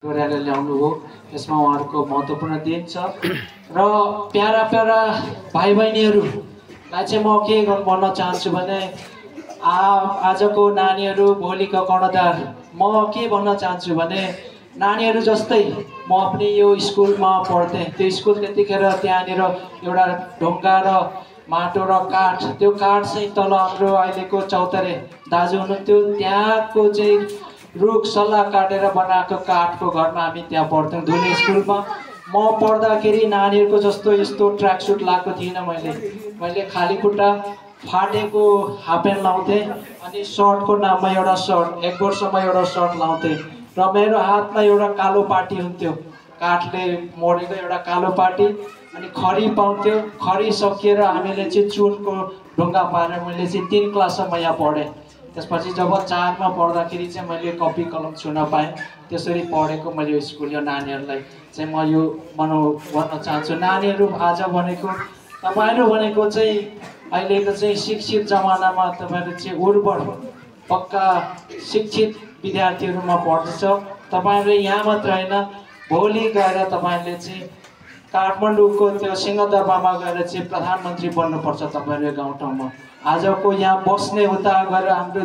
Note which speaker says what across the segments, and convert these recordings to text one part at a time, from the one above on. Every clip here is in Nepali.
Speaker 1: गरेर ल्याउनु हो। यसमा उहाँहरूको महत्त्वपूर्ण देन छ। र प्यारा प्यारा भाइ बहिनीहरूलाई चाहिँ म के भन्न चाहन्छु भने आजको नानीहरू भोलिको कर्णधार। म के भन्न चाहन्छु भने नानीहरू जस्तै म पनि यो स्कुलमा पढ्थेँ। त्यो स्कुल त्यतिखेर त्यहाँनिर एउटा ढुङ्गा र माटो र काठ, त्यो काठ चाहिँ तल हाम्रो अहिलेको चौतारे दाजु हुनुहुन्थ्यो, त्यहाँको चाहिँ रुख सल्लाह काटेर बनाएको काठको घरमा हामी त्यहाँ पढ्थ्यौँ धुले स्कुलमा। म पढ्दाखेरि नानीहरूको जस्तो यस्तो ट्र्याक सुट लगाएको थिइनँ। मैले खाली खुट्टा फाटेको हाफ प्यान्ट लाउँथेँ अनि सर्टको नाममा एउटा सर्ट, 1 वर्षमा एउटा सर्ट लाउँथेँ। र मेरो हातमा एउटा कालो पाटी हुन्थ्यो, काठले मोडेको एउटा कालो पाटी। अनि खरी पाउँथ्यो, खरी सकिएर हामीले चाहिँ चुनको ढुङ्गा पारेर मैले चाहिँ 3 क्लाससम्म यहाँ पढेँ। त्यसपछि जब 4मा पढ्दाखेरि चाहिँ मैले कपी कलम छुन पाएँ। त्यसरी पढेको मैले स्कुलीय नानीहरूलाई चाहिँ म यो भन्न चाहन्छु। नानीहरू आज भनेको तपाईँहरू भनेको चाहिँ अहिलेको चाहिँ शिक्षित जमानामा तपाईँहरू चाहिँ उर्वर पक्का शिक्षित विद्यार्थीहरूमा पढ्दैछ। तपाईँहरूले यहाँ मात्र होइन, भोलि गएर तपाईँहरूले चाहिँ काठमाडौँको त्यो सिंहदरबारमा गएर चाहिँ प्रधानमन्त्री बन्नुपर्छ तपाईँहरू गाउँठाउँमा। आजको यहाँ बस्ने उता गएर हाम्रो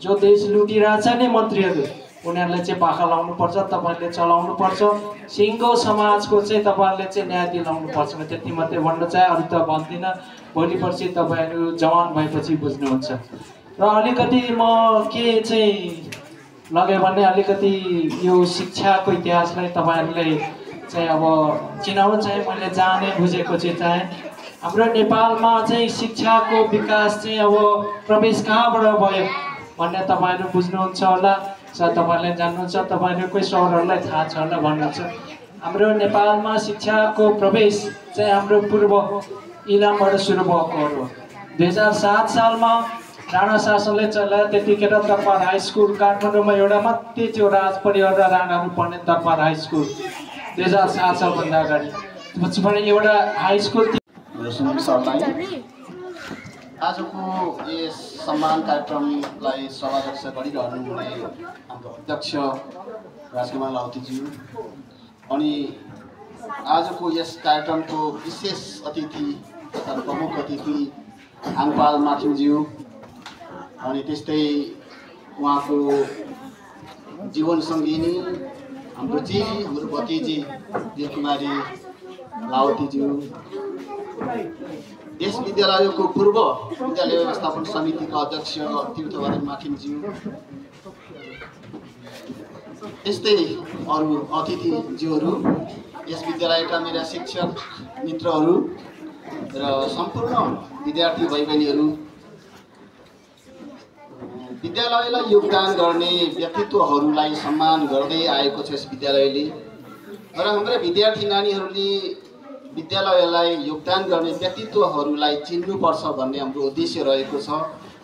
Speaker 1: जो देश लुटिरहेछ नि मन्त्रीहरू, उनीहरूलाई चाहिँ पाखा लाउनुपर्छ, तपाईँहरूले चलाउनुपर्छ। सिङ्गो समाजको चाहिँ तपाईँहरूले चाहिँ न्याय दिलाउनुपर्छ। म त्यति मात्रै भन्न चाहे, अरू त भन्दिनँ। भोलि पर्सि तपाईँहरू जवान भएपछि बुझ्नुहुन्छ। र अलिकति म के चाहिँ लग्यो भने अलिकति यो शिक्षाको इतिहासलाई तपाईँहरूले चाहिँ अब चिनाउन चाहे, मैले जाने बुझेको चाहिँ चाहे हाम्रो नेपालमा चाहिँ शिक्षाको विकास चाहिँ अब प्रवेश कहाँबाट भयो भन्ने तपाईँहरू बुझ्नुहुन्छ होला, सायद तपाईँहरूले जान्नुहुन्छ, तपाईँहरूकै सरहरूलाई थाहा छ होला भन्नुहुन्छ। हाम्रो नेपालमा शिक्षाको प्रवेश चाहिँ हाम्रो पूर्व इलामबाट सुरु भएको हो। 2007 सालमा राणा शासनले चलाए। त्यतिखेर दरबार हाई स्कुल काठमाडौँमा एउटा मात्रै थियो, राज परिवार र राणाहरू पढ्ने दरबार हाई स्कुल। 2007 सालभन्दा अगाडि एउटा हाई स्कुल।
Speaker 2: आजको यस सम्मान कार्यक्रमलाई सभाध्यक्ष गरिरहनु हुने हाम्रो अध्यक्ष राजकुमार लाउतीज्यू अनि आजको यस कार्यक्रमको विशेष अतिथि तथा प्रमुख अतिथि आङपाल माथिङज्यू अनि त्यस्तै उहाँको जीवन सङ्गिनी हाम्रो भतिजी दिलकुमारी लाउतीज्यू, यस विद्यालयको पूर्व विद्यालय व्यवस्थापन समितिका अध्यक्ष तीर्थबहादुर माथिङज्यू, त्यस्तै अरू अतिथिज्यूहरू, यस विद्यालयका मेरा शिक्षक मित्रहरू र सम्पूर्ण विद्यार्थी भाइ बहिनीहरू, विद्यालयलाई योगदान गर्ने व्यक्तित्वहरूलाई सम्मान गर्दै आएको छ यस विद्यालयले। र हाम्रा विद्यार्थी नानीहरूले विद्यालयलाई योगदान गर्ने व्यक्तित्वहरूलाई चिन्नुपर्छ भन्ने हाम्रो उद्देश्य रहेको छ।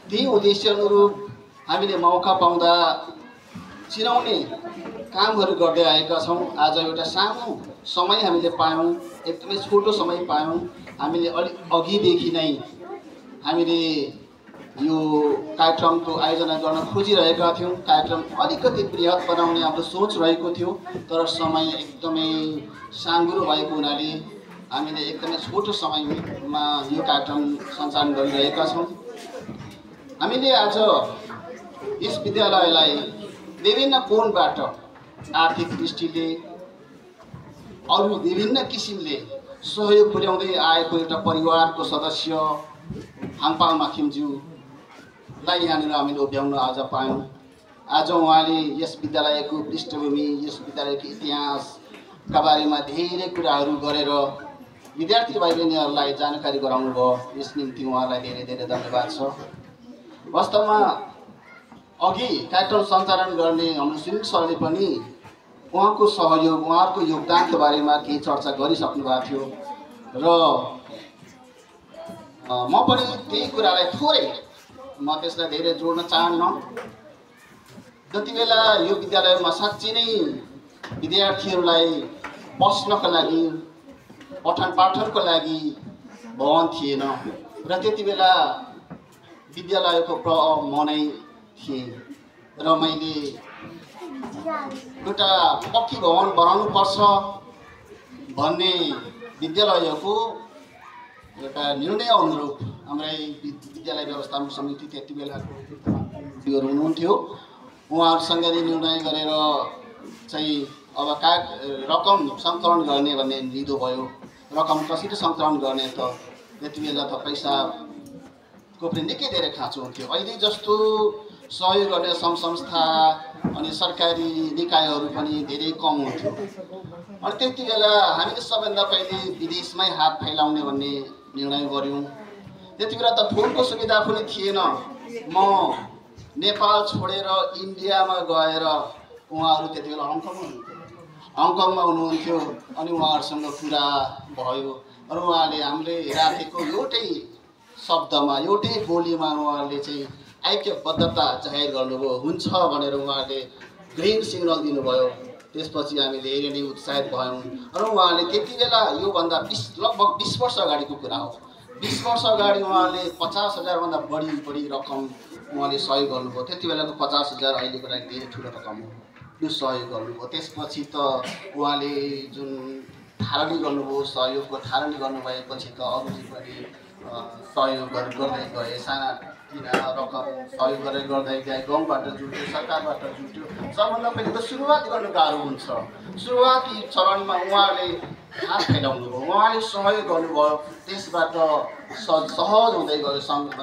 Speaker 2: त्यही उद्देश्य अनुरूप हामीले मौका पाउँदा चिनाउने कामहरू गर्दै आएका छौँ। आज एउटा सानो समय हामीले पायौँ, एकदमै छोटो समय पायौँ। हामीले अलिक अघिदेखि नै हामीले यो कार्यक्रमको आयोजना गर्न खोजिरहेका थियौँ। कार्यक्रम अलिकति बृहत बनाउने हाम्रो सोच रहेको थियो, तर समय एकदमै साँघुरो भएको हुनाले हामीले एकदमै छोटो समयमा यो कार्यक्रम सञ्चालन गरिरहेका छौँ। हामीले आज यस विद्यालयलाई विभिन्न कोणबाट आर्थिक दृष्टिले अरू विभिन्न किसिमले सहयोग पुर्याउँदै आएको एउटा परिवारको सदस्य आङपाल माथिङज्यूलाई यहाँनिर हामीले उभ्याउन आज पायौँ। आज उहाँले यस विद्यालयको पृष्ठभूमि, यस विद्यालयको इतिहासका बारेमा धेरै कुराहरू गरेर विद्यार्थी भाइ बहिनीहरूलाई जानकारी गराउनु भयो। यस निम्ति उहाँलाई धेरै धेरै धन्यवाद छ। वास्तवमा अघि कार्यक्रम सञ्चालन गर्ने हाम्रो सुनिल सरले पनि उहाँको सहयोग, उहाँहरूको योगदानको बारेमा केही चर्चा गरिसक्नु भएको थियो र म पनि त्यही कुरालाई थोरै म त्यसलाई धेरै जोड्न चाहन्न। जति बेला यो विद्यालयमा साँच्चै नै विद्यार्थीहरूलाई बस्नको लागि, पठन पाठनको लागि भवन थिएन र त्यति बेला विद्यालयको प्रमुख म नै थिएँ र मैले एउटा पक्की भवन बनाउनुपर्छ भन्ने विद्यालयको एउटा निर्णय अनुरूप हाम्रै विद्यालय व्यवस्थापन समिति त्यति बेलाको हुनुहुन्थ्यो। उहाँहरूसँग निर्णय गरेर चाहिँ अब रकम सङ्कलन गर्ने भन्ने निधो भयो। रकम कसरी सङ्कलन गर्ने त त्यति बेला त पैसाको पनि निकै धेरै खाँचो हुन्थ्यो। अहिले जस्तो सहयोग गर्ने सङ्घ संस्था अनि सरकारी निकायहरू पनि धेरै कम हुन्थ्यो। अनि त्यति बेला हामीले सबभन्दा पहिले विदेशमै हात फैलाउने भन्ने निर्णय गऱ्यौँ। त्यति बेला त फोनको सुविधा पनि थिएन। म नेपाल छोडेर इन्डियामा गएर उहाँहरू त्यति बेला हङकङमा हुनुहुन्थ्यो। अनि उहाँहरूसँग कुरा भयो र उहाँले हामीले राखेको एउटै शब्दमा एउटै बोलीमा उहाँहरूले चाहिँ ऐक्यबद्धता जाहेर गर्नुभयो। हुन्छ भनेर उहाँहरूले ग्रिन सिग्नल दिनुभयो। त्यसपछि हामीले हेरे नै उत्साहित भयौँ र उहाँले त्यति बेला योभन्दा लगभग 20 वर्ष अगाडिको कुरा हो। 20 वर्ष अगाडि उहाँले 50,000 भन्दा बढी रकम उहाँले सहयोग गर्नुभयो। त्यति बेलाको 50,000 अहिलेको लागि धेरै ठुलो रकम हो। यो सहयोग गर्नुभयो। त्यसपछि त उहाँले जुन थालनी गर्नुभयो, सहयोगको थालनी गर्नुभएपछि त अरूले पनि सहयोग गर्दै गए। साना तिना रकम सहयोग गरेर गर्दै गए। गाउँबाट जुट्यो, सरकारबाट जुट्यो। सबभन्दा पहिले त सुरुवात गर्नु गाह्रो हुन्छ। सुरुवाती चरणमा उहाँले हात फैलाउनु भयो, उहाँले सहयोग गर्नुभयो। त्यसबाट सहज हुँदै गयो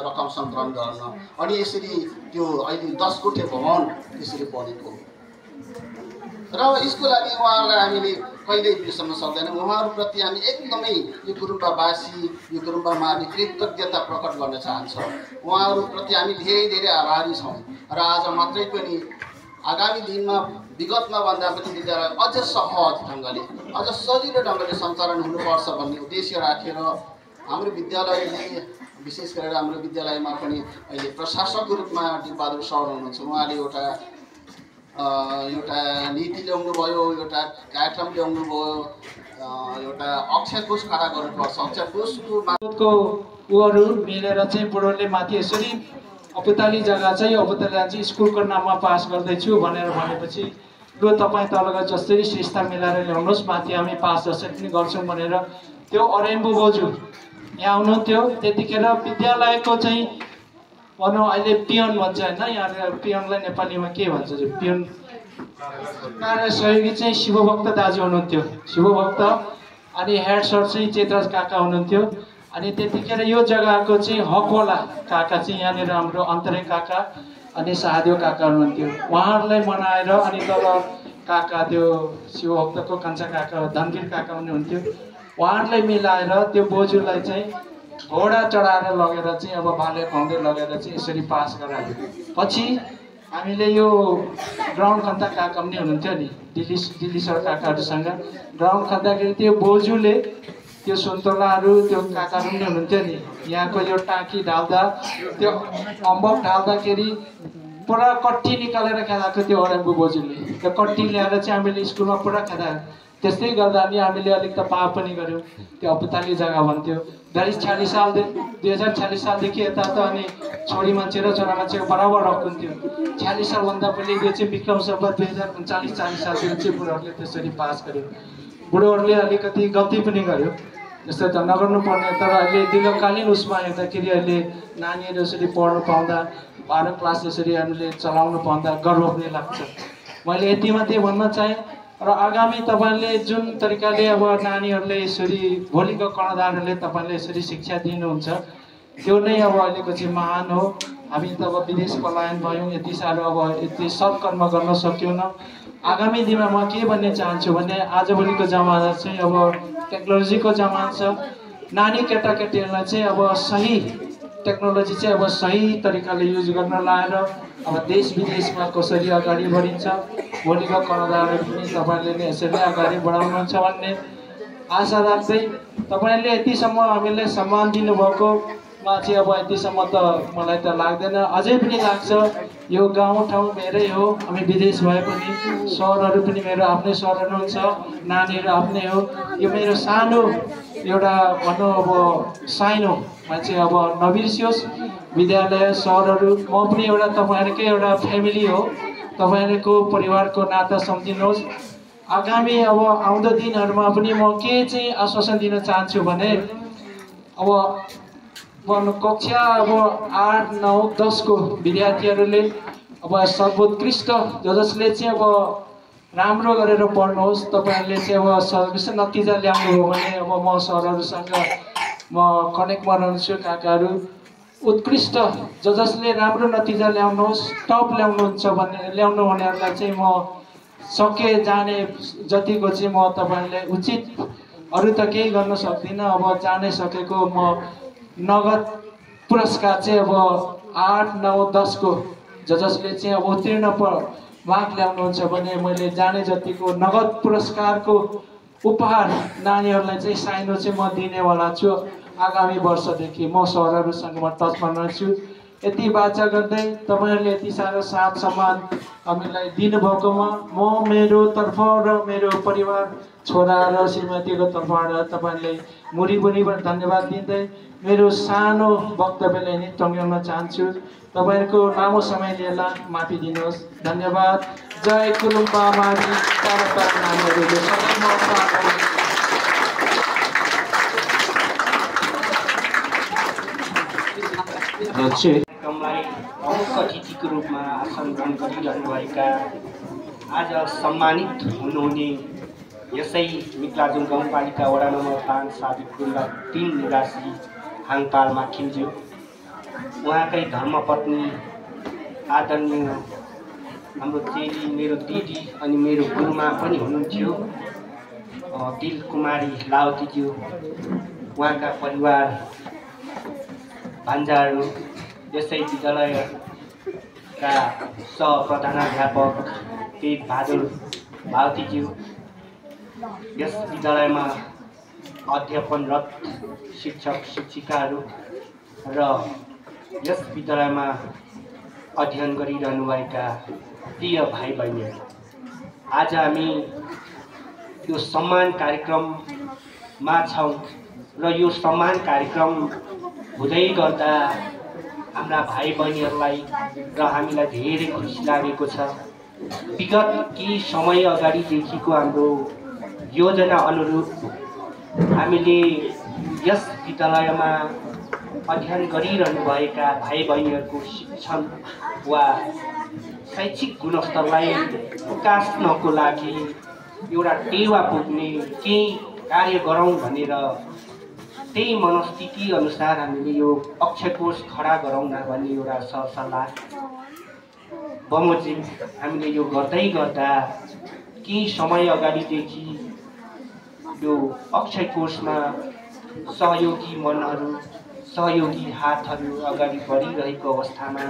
Speaker 2: रकम सङ्कलन गर्न। अनि यसरी त्यो अहिले 10 कोठे भवन यसरी बनेको हो। र यसको लागि उहाँहरूलाई हामीले कहिल्यै बिर्सन सक्दैनौँ। उहाँहरूप्रति हामी एकदमै यो गुरुम्बावासी, यो गुरुम्बामावि कृतज्ञता प्रकट गर्न चाहन्छ। उहाँहरूप्रति हामी धेरै धेरै आभारी छौँ। र आज मात्रै पनि आगामी दिनमा विगतमा भन्दा पनि विद्यालय अझ सहज ढङ्गले, अझ सजिलो ढङ्गले सञ्चालन हुनुपर्छ भन्ने उद्देश्य राखेर हाम्रो विद्यालयले, विशेष गरेर हाम्रो विद्यालयमा पनि अहिले प्रशासकको रूपमा डिलबहादुर सर हुनुहुन्छ। उहाँले एउटा नीति ल्याउनु भयो, एउटा कार्यक्रम ल्याउनु भयो, एउटा अक्षय कोष खडा गर्नुपर्छ। अक्षय कोषको
Speaker 1: उहरू मिलेर चाहिँ बुढोले माथि यसरी अपुताली जग्गा चाहिँ अपुताली स्कुलको नाममा पास गर्दैछु भनेर भनेपछि लु तपाईँ तलका जसरी शिस्ता मिलाएर ल्याउनुहोस्, माथि हामी पास जसरी पनि गर्छौँ भनेर त्यो अरेम्बो बोजू यहाँ हुनुहुन्थ्यो। त्यतिखेर विद्यालयको चाहिँ भनौँ अहिले पियन भन्छ होइन, यहाँ पियनलाई नेपालीमा के भन्छ, पियन कार्य सहयोगी चाहिँ शिवभक्त दाजु हुनुहुन्थ्यो, शिवभक्त। अनि हेड सर चाहिँ चेतराज काका हुनुहुन्थ्यो। अनि त्यतिखेर यो जग्गाको चाहिँ हकवाला काका चाहिँ यहाँनिर हाम्रो अन्तरे काका अनि साहदेव काका हुनुहुन्थ्यो। उहाँहरूलाई मनाएर अनि तल काका त्यो शिवभक्तको कान्छा काका धनवीर काका हुनुहुन्थ्यो। उहाँहरूलाई मिलाएर त्यो बोजूलाई चाहिँ घोडा चढाएर लगेर चाहिँ अब भाले खुवाउँदै लगेर चाहिँ यसरी पास गरायो। पछि हामीले यो ग्राउन्ड खन्दा काका पनि हुनुहुन्थ्यो नि, दिल्ली सर काकाहरूसँग ग्राउन्ड खन्दाखेरि त्यो बोजूले त्यो सुन्तलाहरू त्यो काकाहरू पनि हुनुहुन्थ्यो नि, यहाँको यो टाँकी ढाल्दा त्यो अम्बक ढाल्दाखेरि पुरा कट्टी निकालेर खेदाएको त्यो अरेम्बु बोजूले। त्यो कट्टी ल्याएर चाहिँ हामीले स्कुलमा पुरा खेदायो। त्यस्तै गर्दा अनि हामीले अलिक त पाप पनि गऱ्यौँ। त्यो अपुताली जग्गा भन्थ्यो। 2046 सालदेखि यता त अनि छोरी मान्छे र छोरा मान्छेको बराबर हक हुन्थ्यो। 46 सालभन्दा पहिले यो चाहिँ विक्रम सम्वत 2039-40 सालतिर चाहिँ बुढोहरूले त्यसरी पास गर्यो। बुढोहरूले अलिकति गल्ती पनि गर्यो, जस्तो त नगर्नु पर्ने। तर अहिले दीर्घकालीन उसमा हेर्दाखेरि अहिले नानीहरू यसरी पढ्नु पाउँदा, 12 क्लास यसरी हामीले चलाउनु पाउँदा गर्व पनि लाग्छ। मैले यति मात्रै भन्न चाहेँ। र आगामी तपाईँले जुन तरिकाले अब नानीहरूले यसरी भोलिको कर्णधारहरूले तपाईँले यसरी शिक्षा दिनुहुन्छ, त्यो नै अब अहिलेको चाहिँ महान हो। हामी त अब विदेश पलायन भयौँ, यति साह्रो अब यति सत्कर्म गर्न सक्यौँ। आगामी दिनमा म के भन्ने चाहन्छु भने आजभोलिको जमाना चाहिँ अब टेक्नोलोजीको जमाना छ। नानी केटाकेटीहरूलाई चाहिँ अब सही टेक्नोलोजी चाहिँ अब सही तरिकाले युज गर्न लाएर अब देश विदेशमा कसरी अगाडि बढिन्छ, भोलिको कर्णधारहरू पनि तपाईँले नै यसरी अगाडि बढाउनुहुन्छ भन्ने आशा राख्दै तपाईँले यतिसम्म हामीलाई सम्मान दिनुभएकोमा चाहिँ अब यतिसम्म त मलाई त लाग्दैन, अझै पनि लाग्छ। यो गाउँठाउँ मेरै हो, हामी विदेश भए पनि सरहरू पनि मेरो आफ्नै सरहरू हुन्छ, नानीहरू आफ्नै हो। यो मेरो सानो एउटा भनौँ अब साइनोमा चाहिँ अब नबिर्सियोस्। विद्यालय सरहरू म पनि एउटा तपाईँहरूकै एउटा फ्यामिली हो। तपाईँहरूको परिवारको नाता सम्झिनुहोस्। आगामी अब आउँदो दिनहरूमा पनि म के चाहिँ आश्वासन दिन चाहन्छु भने अब कक्षा अब 8, 9, 10 को विद्यार्थीहरूले अब सर्वोत्कृष्ट जसले चाहिँ अब राम्रो गरेर पढ्नुहोस्। तपाईँहरूले चाहिँ अब सर्वोत्कृष्ट नतिजा ल्याउनु हो भने अब म सरहरूसँग म कनेक्टमा रहन्छु। काकाहरू उत्कृष्ट जसले राम्रो नतिजा ल्याउनुहोस्, टप ल्याउनुहुन्छ भने ल्याउनु हुनेहरूलाई चाहिँ म सके जाने जतिको चाहिँ म तपाईँहरूले उचित अरू त केही गर्न सक्दिनँ। अब जानै सकेको म नगद पुरस्कार चाहिँ अब 8, 9, 10 को जसले चाहिँ अब उत्तीर्ण मार्क ल्याउनुहुन्छ भने मैले जाने जतिको नगद पुरस्कारको उपहार नानीहरूलाई चाहिँ साइनो चाहिँ म दिनेवाला छु। आगामी वर्षदेखि म सरहरूसँग म टचमा रहन्छु। यति बाचा गर्दै तपाईँहरूले यति साह्रो साथ सम्मान हामीलाई दिनुभएकोमा म मेरो तर्फ र मेरो परिवार छोरा र श्रीमतीको तर्फबाट तपाईँहरूले मुरीमुरीबाट धन्यवाद दिँदै मेरो सानो वक्तव्यलाई नै टङ्ग्याउन चाहन्छु। तपाईँहरूको लामो समय लिएला माफी दिनुहोस्। धन्यवाद। जय कुलुम्बा मावि परम्परा नानीहरूले सबै म
Speaker 3: कार्यक्रमलाई प्रमुख अतिथिको रूपमा आसन ग्रहण गरिरहनुभएका आज सम्मानित हुनुहुने यसै मिक्लाजुङ गाउँपालिका वडा नम्बर 5 साबिक गुम्बा 3 निवासी हाङपाल माखिमज्यू, उहाँकै धर्मपत्नी आदरणीय हाम्रो चेली मेरो दिदी अनि मेरो गुरुमा पनि हुनुहुन्थ्यो दिल कुमारी लावतीज्यू, उहाँका परिवार भान्जाहरू, यसै विद्यालयका सहप्रधानाध्यापक तेज बहादुर भावतीज्यू, यस विद्यालयमा अध्यापनरत शिक्षक शिक्षिकाहरू र यस विद्यालयमा अध्ययन गरिरहनुभएका प्रिय भाइ बहिनीहरू, आज हामी यो सम्मान कार्यक्रममा छौँ र यो सम्मान कार्यक्रम हुँदै गर्दा हाम्रा भाइ बहिनीहरूलाई र हामीलाई धेरै खुसी लागेको छ। विगत केही समय अगाडिदेखिको हाम्रो योजना अनुरूप हामीले यस विद्यालयमा अध्ययन गरिरहनुभएका भाइ बहिनीहरूको शिक्षण वा शैक्षिक गुणस्तरलाई उकास्नको लागि एउटा टेवा पुग्ने केही कार्य गरौँ भनेर त्यही मनस्थिति अनुसार हामीले यो अक्षय कोष खडा गरौँ न भन्ने एउटा सरसल्लाह बमोजिम हामीले यो गर्दै गर्दा केही समय अगाडिदेखि यो अक्षय कोषमा सहयोगी मनहरू सहयोगी हातहरू अगाडि बढिरहेको अवस्थामा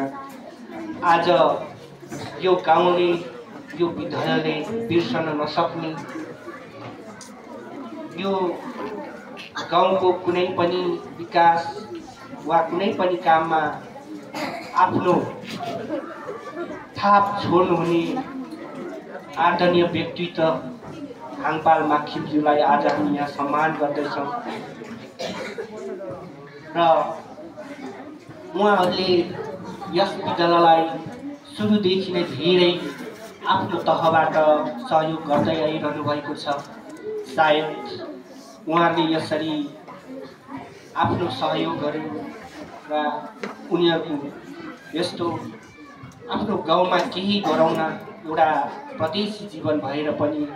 Speaker 3: आज यो गाउँले यो विद्यालयले बिर्सन नसक्ने यो गाउँको कुनै पनि विकास वा कुनै पनि काममा आफ्नो छाप छोड्नुहुने आदरणीय व्यक्तित्व हाङपाल माखिमज्यूलाई आज हामी यहाँ सम्मान गर्दैछौँ र उहाँहरूले यस विद्यालयलाई सुरुदेखि नै धेरै आफ्नो तहबाट सहयोग गर्दै आइरहनु भएको छ। सायद उहाँहरूले यसरी आफ्नो सहयोगहरू र उनीहरूको यस्तो आफ्नो गाउँमा केही गराउन एउटा प्रदेशी जीवन भएर पनि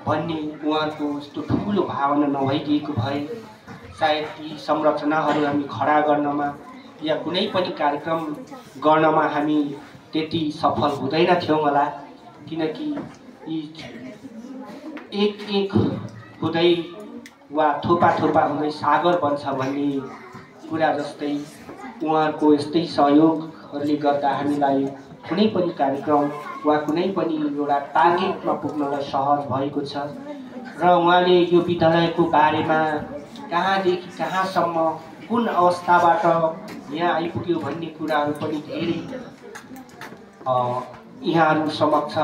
Speaker 3: भन्ने उहाँहरूको यस्तो ठुलो भावना नभइदिएको भए सायद यी संरचनाहरू हामी खडा गर्नमा या कुनै पनि कार्यक्रम गर्नमा हामी त्यति सफल हुँदैनथ्यौँ होला, किनकि यी एक एक हुँदै वा थोपा थोपा हुँदै सागर बन्छ भन्ने कुरा जस्तै उहाँहरूको यस्तै सहयोगहरूले गर्दा हामीलाई कुनै पनि कार्यक्रम वा कुनै पनि एउटा टार्गेटमा पुग्नलाई सहज भएको छ। र उहाँले यो विद्यालयको बारेमा कहाँदेखि कहाँसम्म कुन अवस्थाबाट यहाँ आइपुग्यो भन्ने कुराहरू पनि धेरै यहाँहरू समक्ष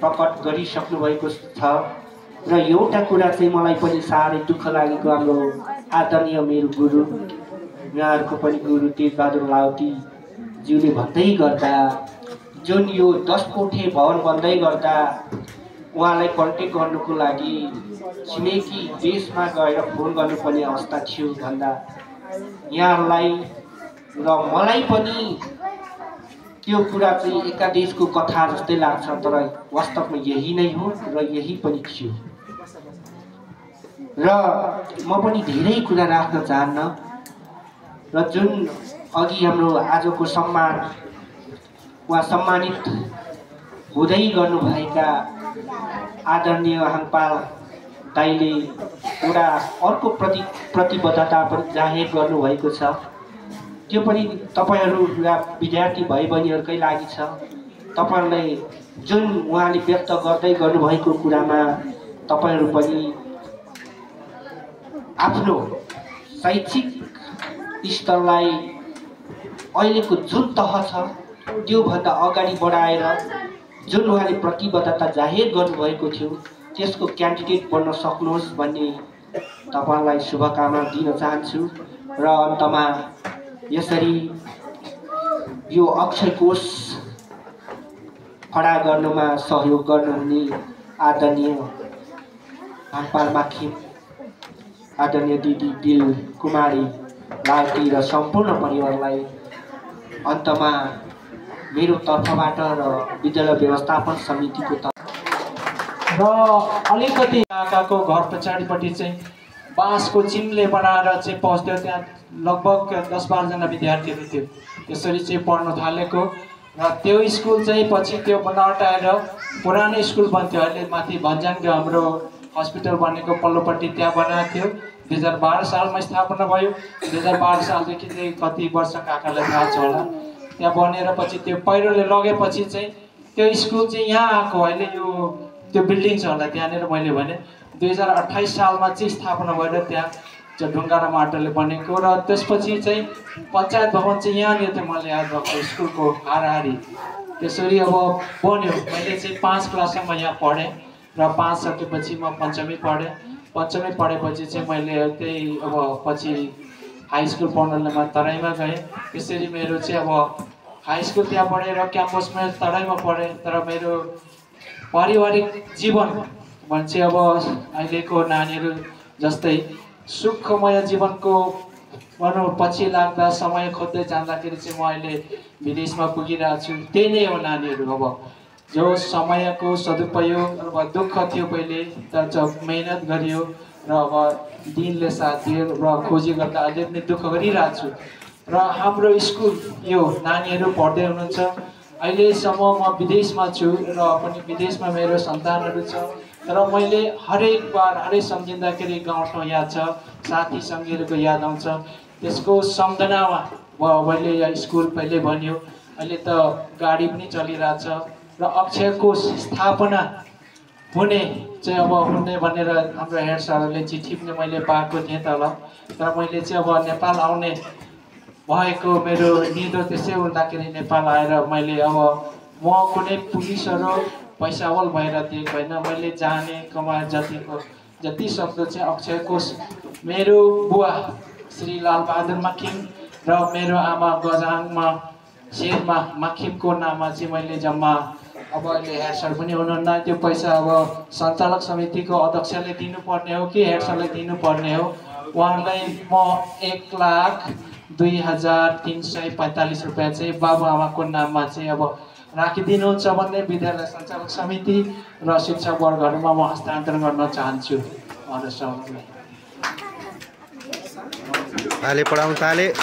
Speaker 3: प्रकट गरिसक्नु भएको छ। र एउटा कुरा चाहिँ मलाई पनि साह्रै दुःख लागेको, हाम्रो आदरणीय मेरो गुरु यहाँहरूको पनि गुरु तेज बहादुर लावती ज्यूले भन्दै गर्दा जुन यो 10 कोठे भवन बन्दै गर्दा उहाँलाई कन्ट्याक्ट गर्नुको लागि छिमेकी देशमा गएर फोन गर्नुपर्ने अवस्था थियो भन्दा यहाँहरूलाई र मलाई पनि त्यो कुरा चाहिँ एका देशको कथा जस्तै लाग्छ, तर वास्तवमा यही नै हो र यही पनि थियो। र म पनि धेरै कुरा राख्न चाहन्न र जुन अघि हाम्रो आजको सम्मान वा सम्मानित हुँदै गर्नुभएका आदरणीय हाङपाल दाइले एउटा अर्को प्रतिबद्धता पनि जाहेर गर्नुभएको छ। त्यो पनि तपाईहरू विद्यार्थी भाइ बहिनीहरूकै लागि छ। तपाईहरूलाई जुन उहाँले व्यक्त गर्दै गर्नुभएको कुरामा तपाईहरू पनि आफ्नो शैक्षिक स्तरलाई अहिलेको जुन तह छ त्योभन्दा अगाडि बढाएर जुन उहाँले प्रतिबद्धता जाहेर गर्नुभएको थियो त्यसको क्यान्डिडेट बन्न सक्नुहोस् भन्ने तपाईलाई शुभकामना दिन चाहन्छु। र अन्तमा यसरी यो अक्षय कोष खडा गर्नुमा सहयोग गर्नुहुने आदरणीय हाङपाल माखिम, आदरणीय दिदी दिल कुमारी लालती र सम्पूर्ण परिवारलाई अन्तमा मेरो तर्फबाट र विद्यालय व्यवस्थापन समितिको
Speaker 1: र अलिकति काकाको घर पछाडिपट्टि चाहिँ बाँसको चिम्ले बनाएर चाहिँ पस्थ्यो। त्यहाँ लगभग 10-12 जना विद्यार्थीहरू थियो त्यसरी चाहिँ पढ्न थालेको र त्यो स्कुल चाहिँ पछि त्यो नहटाएर पुरानो स्कुल बन्थ्यो। अहिले माथि भन्ज्याङको हाम्रो हस्पिटल बनेको पल्लोपट्टि त्यहाँ बनाएको थियो। 2012 सालमा स्थापना भयो। 2012 सालदेखि चाहिँ कति वर्ष काकालाई थाहा छ होला। त्यहाँ बनेर पछि त्यो पहिरोले लगेपछि चाहिँ त्यो स्कुल चाहिँ यहाँ आएको। अहिले यो त्यो बिल्डिङ छ होला त्यहाँनिर मैले भने 2028 सालमा चाहिँ स्थापना भएर त्यहाँ चाहिँ ढुङ्गा र माटोले बनेको र त्यसपछि चाहिँ पञ्चायत भवन चाहिँ यहाँनिर थियो। मैले याद भएको स्कुलको हाराहारी त्यसरी अब बन्यो। मैले चाहिँ 5 क्लाससम्म यहाँ पढेँ र 5 सकेपछि म पञ्चमी पढेँ। पञ्चमी पढेपछि चाहिँ मैले त्यही अब पछि हाई स्कुल पढ्नलाई म तराईमा गएँ। त्यसरी मेरो चाहिँ अब हाई स्कुल त्यहाँ पढेँ र क्याम्पसमा तराईमा पढेँ। तर मेरो पारिवारिक जीवन भन्छ अब अहिलेको नानीहरू जस्तै सुखमय जीवनको भनौँ पछि लाग्दा समय खोज्दै जाँदाखेरि चाहिँ म अहिले विदेशमा पुगिरहेको छु। त्यही नै हो नानीहरू। अब जो समयको सदुपयोग अब दुःख थियो पहिले तर जब मेहनत गरियो र अब दिनले साथ दियो र खोजी गर्दा अहिले पनि दुःख गरिरहेको छु। र हाम्रो स्कुल यो नानीहरू पढ्दै हुनुहुन्छ। अहिलेसम्म म विदेशमा छु र पनि विदेशमा मेरो सन्तानहरू छ। तर मैले हरेक बार हरेक सम्झिँदाखेरि गाउँठाउँ याद छ, साथी सङ्गीहरूको याद आउँछ। त्यसको सम्झनामा मैले यहाँ स्कुल पहिले भन्यो। अहिले त गाडी पनि चलिरहेछ र अक्षय कोष स्थापना हुने चाहिँ अब हुने भनेर हाम्रो हेड सरहरूले चिठी पनि मैले पाएको थिएँ तल। तर मैले चाहिँ अब नेपाल आउने भएको मेरो निधो त्यसै हुँदाखेरि नेपाल आएर मैले अब म कुनै पुलिसहरू पैसावल भएर दिएको होइन। मैले जाने कमाए जति सक्दो चाहिँ अक्षय कोष मेरो बुवा श्री लालबहादुर माखिम र मेरो आमा गजाङमा शेरमा माखिमको नाममा चाहिँ मैले जम्मा अब अहिले हेड सर पनि हुनुहुन्न। त्यो पैसा अब सञ्चालक समितिको अध्यक्षले दिनुपर्ने हो कि हेड सरले दिनुपर्ने हो। उहाँलाई म 1,02,345 रुपियाँ चाहिँ बाबुआमाको नाममा चाहिँ अब राखिदिनुहुन्छ भन्ने विद्यालय सञ्चालक समिति र शिक्षक वर्गहरूमा म हस्तान्तरण गर्न चाहन्छु।
Speaker 4: ताले पढाउँ ताले।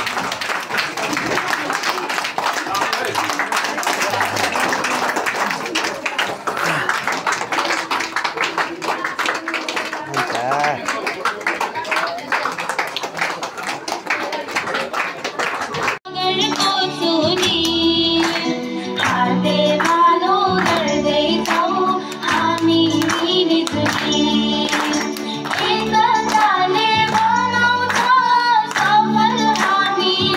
Speaker 5: हामी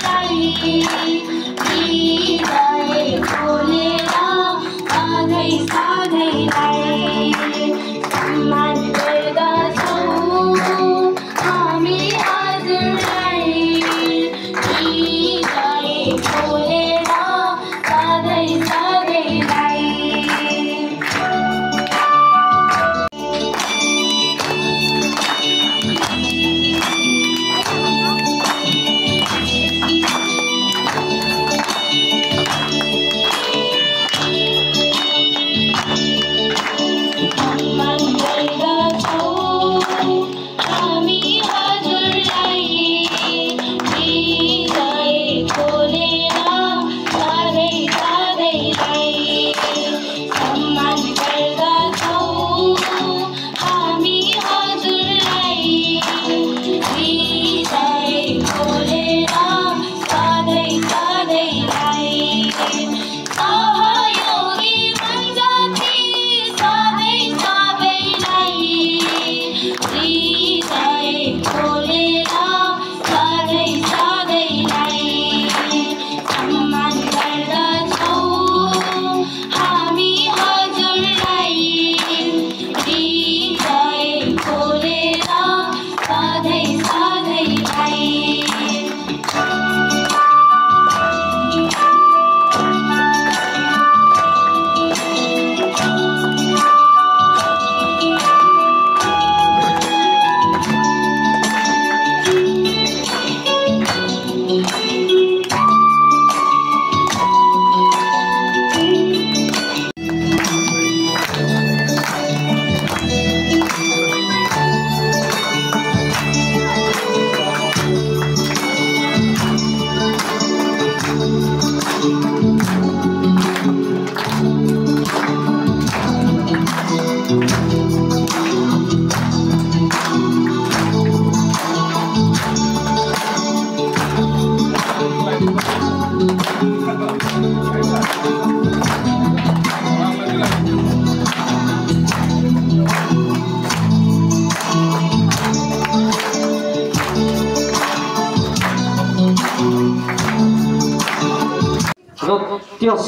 Speaker 4: त्यस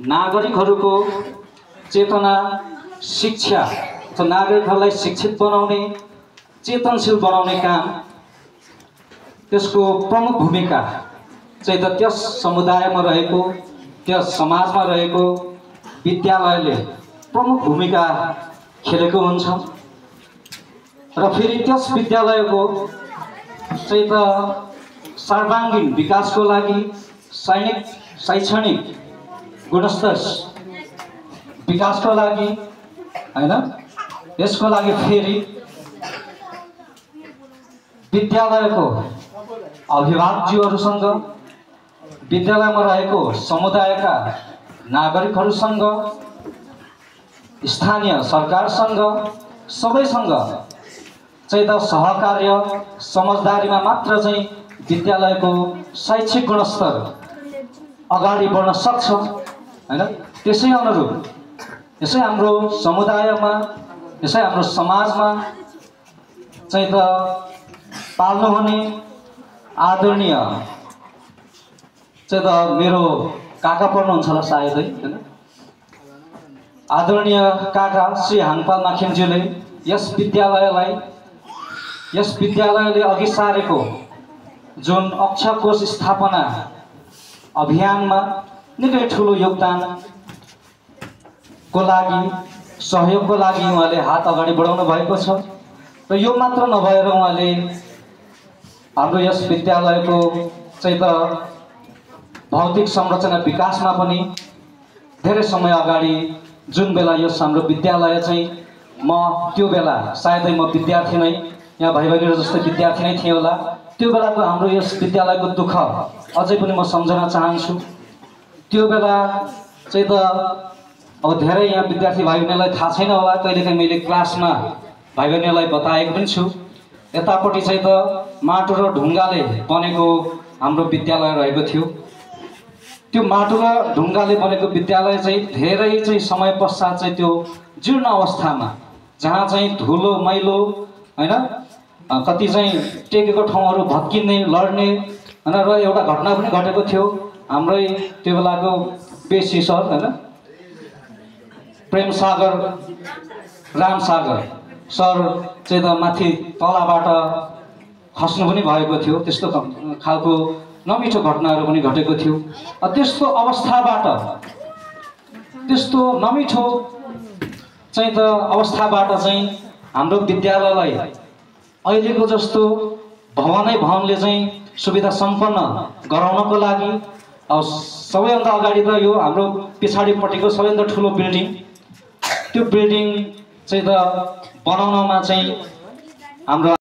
Speaker 4: नागरिकहरूको चेतना शिक्षा अथवा नागरिकहरूलाई शिक्षित बनाउने चेतनशील बनाउने काम त्यसको प्रमुख भूमिका चाहिँ त त्यस समुदायमा रहेको त्यस समाजमा रहेको विद्यालयले प्रमुख भूमिका खेलेको हुन्छ र फेरि त्यस विद्यालयको चाहिँ त सर्वाङ्गीण विकासको लागि शैक्षणिक गुणस्तर विकासको लागि हैन यसको लागि फेरि विद्यालयको अभिभावकज्यूहरूसँग विद्यालयमा रहेको समुदायका नागरिकहरूसँग स्थानीय सरकारसँग सबैसँग चाहिँ त सहकार्य समझदारीमा मात्र चाहिँ विद्यालयको शैक्षिक गुणस्तर अगाडि बढ्न सक्छ हैन। त्यसै अनुरूप यसै हाम्रो समुदायमा यसै हाम्रो समाजमा चाहिँ त पाल्नुहुने आदरणीय चाहिँ त मेरो काका पर्नुहुन्छ होला सायदै हैन, आदरणीय काका श्री हाङपाल नाखेमज्यूले यस विद्यालयले अघि सारेको जुन अक्षर कोष स्थापना अभियानमा निकै ठुलो योगदानको लागि सहयोगको लागि उहाँले हात अगाडि बढाउनु भएको छ र यो मात्र नभएर उहाँले हाम्रो यस विद्यालयको चाहिँ त भौतिक संरचना विकासमा पनि धेरै समय अगाडि जुन बेला यस हाम्रो विद्यालय चाहिँ म त्यो बेला सायदै म विद्यार्थी नै यहाँ भाइ बहिनीहरू जस्तै विद्यार्थी नै थिएँ होला, त्यो बेलाको हाम्रो यस विद्यालयको दुःख अझै पनि म सम्झन चाहन्छु। त्यो बेला चाहिँ त अब धेरै यहाँ विद्यार्थी भाइ बहिनीलाई थाहा छैन होला, कहिलेकाहीँ मैले क्लासमा भाइ बहिनीलाई बताएको पनि छु, यतापट्टि चाहिँ त माटो र ढुङ्गाले बनेको हाम्रो विद्यालय रहेको थियो। त्यो माटो र ढुङ्गाले बनेको विद्यालय चाहिँ धेरै चाहिँ समय पश्चात चाहिँ त्यो जीर्ण अवस्थामा जहाँ चाहिँ धुलो मैलो हैन कति चाहिँ टेकेको ठाउँहरू भत्किने लड्ने हैन र एउटा घटना पनि घटेको थियो हाम्रै त्यो बेलाको पेसी सर हैन प्रेम सागर राम सागर सर चाहिँ त माथि तलाबाट खस्नु पनि भएको थियो, त्यस्तो खालको नमिठो घटनाहरू पनि घटेको थियो। त्यस्तो अवस्थाबाट त्यस्तो नमिठो चाहिँ त अवस्थाबाट चाहिँ हाम्रो विद्यालयलाई अहिलेको जस्तो भवनले चाहिँ सुविधा सम्पन्न गराउनको लागि सबैभन्दा अगाडि त यो हाम्रो पछाडिपट्टिको सबैभन्दा ठुलो बिल्डिङ, त्यो बिल्डिङ चाहिँ त बनाउनमा चाहिँ हाम्रो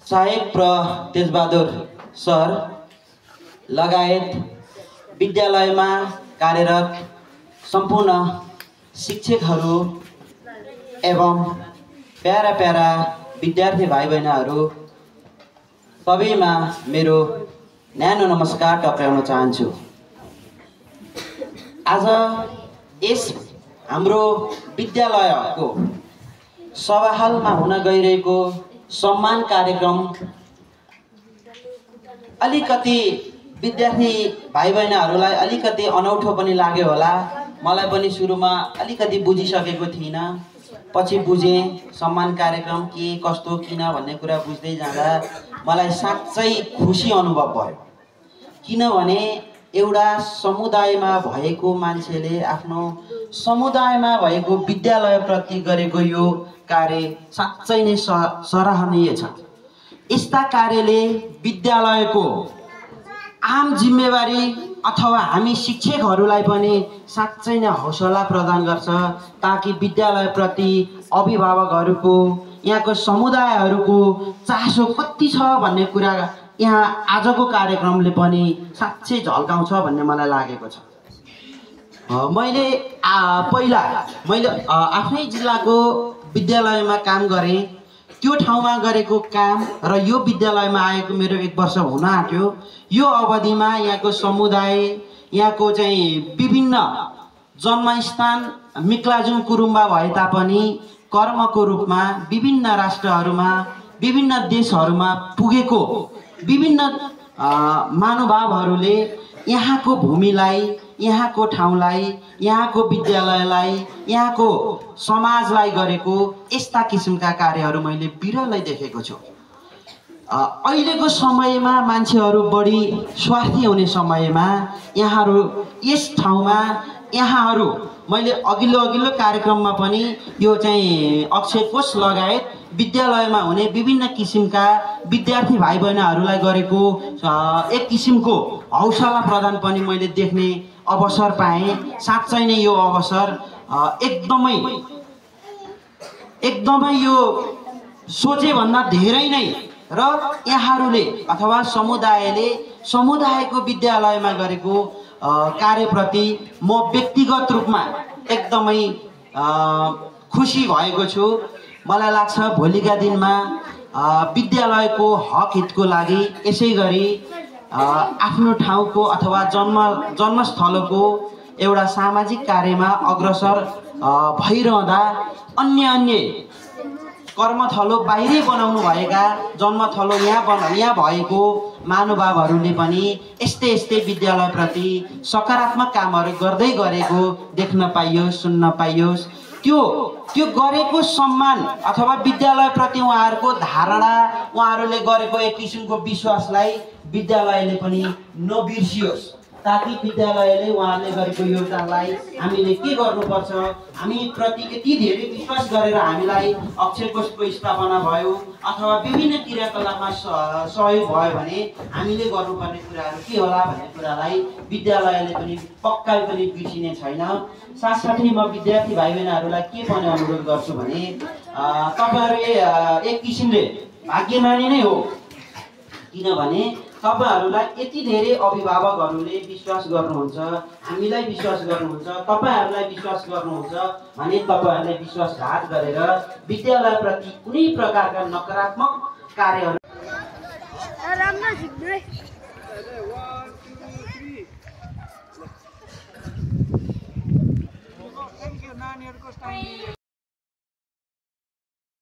Speaker 5: सहायक प्र तेजबहादुर सर लगायत विद्यालयमा कार्यरत सम्पूर्ण शिक्षकहरू एवं प्यारा प्यारा विद्यार्थी भाइ बहिनीहरू सबैमा मेरो न्यानो नमस्कार टक्राउन चाहन्छु। आज यस हाम्रो विद्यालयको सभाहालमा हुन गइरहेको सम्मान कार्यक्रम अलिकति विद्यार्थी भाइ बहिनीहरूलाई अलिकति अनौठो पनि लाग्यो होला, मलाई पनि सुरुमा अलिकति बुझिसकेको थिइनँ, पछि बुझेँ सम्मान कार्यक्रम के कस्तो किन भन्ने कुरा बुझ्दै जाँदा मलाई साँच्चै खुसी अनुभव भयो। किनभने एउटा समुदायमा भएको मान्छेले आफ्नो समुदायमा भएको विद्यालयप्रति गरेको यो कार्य साँच्चै नै सराहनीय छ। यस्ता कार्यले विद्यालयको आम जिम्मेवारी अथवा हामी शिक्षकहरूलाई पनि साँच्चै नै हौसला प्रदान गर्छ, ताकि विद्यालयप्रति अभिभावकहरूको यहाँको समुदायहरूको चासो कति छ भन्ने कुरा यहाँ आजको कार्यक्रमले पनि साँच्चै झल्काउँछ भन्ने मलाई लागेको छ। मैले आफ्नै जिल्लाको विद्यालयमा काम गरेँ, त्यो ठाउँमा गरेको काम र यो विद्यालयमा आएको मेरो 1 वर्ष हुन आँट्यो। यो अवधिमा यहाँको समुदाय यहाँको चाहिँ विभिन्न जन्मस्थान मिक्लाजुङ कुरुम्बा भए तापनि कर्मको रूपमा विभिन्न राष्ट्रहरूमा विभिन्न देशहरूमा पुगेको विभिन्न महानुभावहरूले यहाँको भूमिलाई, यहाँको ठाउँलाई, यहाँको विद्यालयलाई, यहाँको समाजलाई गरेको यस्ता किसिमका कार्यहरू मैले बिरलै देखेको छु। अहिलेको समयमा मान्छेहरू बढी स्वार्थी हुने समयमा यहाँहरू यस ठाउँमा यहाँहरू मैले अघिल्लो कार्यक्रममा पनि यो चाहिँ अक्षय कोष लगायत विद्यालयमा हुने विभिन्न किसिमका विद्यार्थी भाइ बहिनीहरूलाई गरेको एक किसिमको हौसला प्रदान पनि मैले देख्ने अवसर पाएँ। साँच्चै नै यो अवसर एकदमै यो सोचेभन्दा धेरै नै र यहाँहरूले अथवा समुदायको विद्यालयमा गरेको कार्यप्रति म व्यक्तिगत रूपमा एकदमै खुसी भएको छु। मलाई लाग्छ भोलिका दिनमा विद्यालयको हक हितको लागि यसै गरी आफ्नो ठाउँको अथवा जन्मस्थलको एउटा सामाजिक कार्यमा अग्रसर भइरहँदा अन्य कर्मथलो बाहिरै बनाउनु भएका जन्मथलो यहाँ भएको महानुभावहरूले पनि यस्तै विद्यालयप्रति सकारात्मक कामहरू गर्दै गरेको देख्न पाइयोस्, सुन्न पाइयोस्। त्यो गरेको सम्मान अथवा विद्यालयप्रति उहाँहरूको धारणा, उहाँहरूले गरेको एक किसिमको विश्वासलाई विद्यालयले पनि नबिर्सियोस्, ताकि विद्यालयले उहाँहरूले गरेको योगदानलाई हामीले के गर्नुपर्छ, हामी प्रति यति धेरै विश्वास गरेर हामीलाई अक्षय कोषको स्थापना भयो अथवा विभिन्न क्रियाकलापमा सहयोग भयो भने हामीले गर्नुपर्ने कुराहरू के होला भन्ने कुरालाई विद्यालयले पनि पक्कै पनि बिर्सिने छैन। साथसाथै म विद्यार्थी भाइ बहिनीहरूलाई के पनि अनुरोध गर्छु भने तपाईँहरू एक किसिमले भाग्यमानी नै हो, किनभने तपाईहरुलाई यति धेरै अभिभावकहरूले विश्वास गर्नुहुन्छ, हामीलाई विश्वास गर्नुहुन्छ, तपाईहरुलाई विश्वास गर्नुहुन्छ भने तपाईहरुले विश्वासघात गरेर विद्यालयप्रति कुनै प्रकारका नकारात्मक कार्यहरू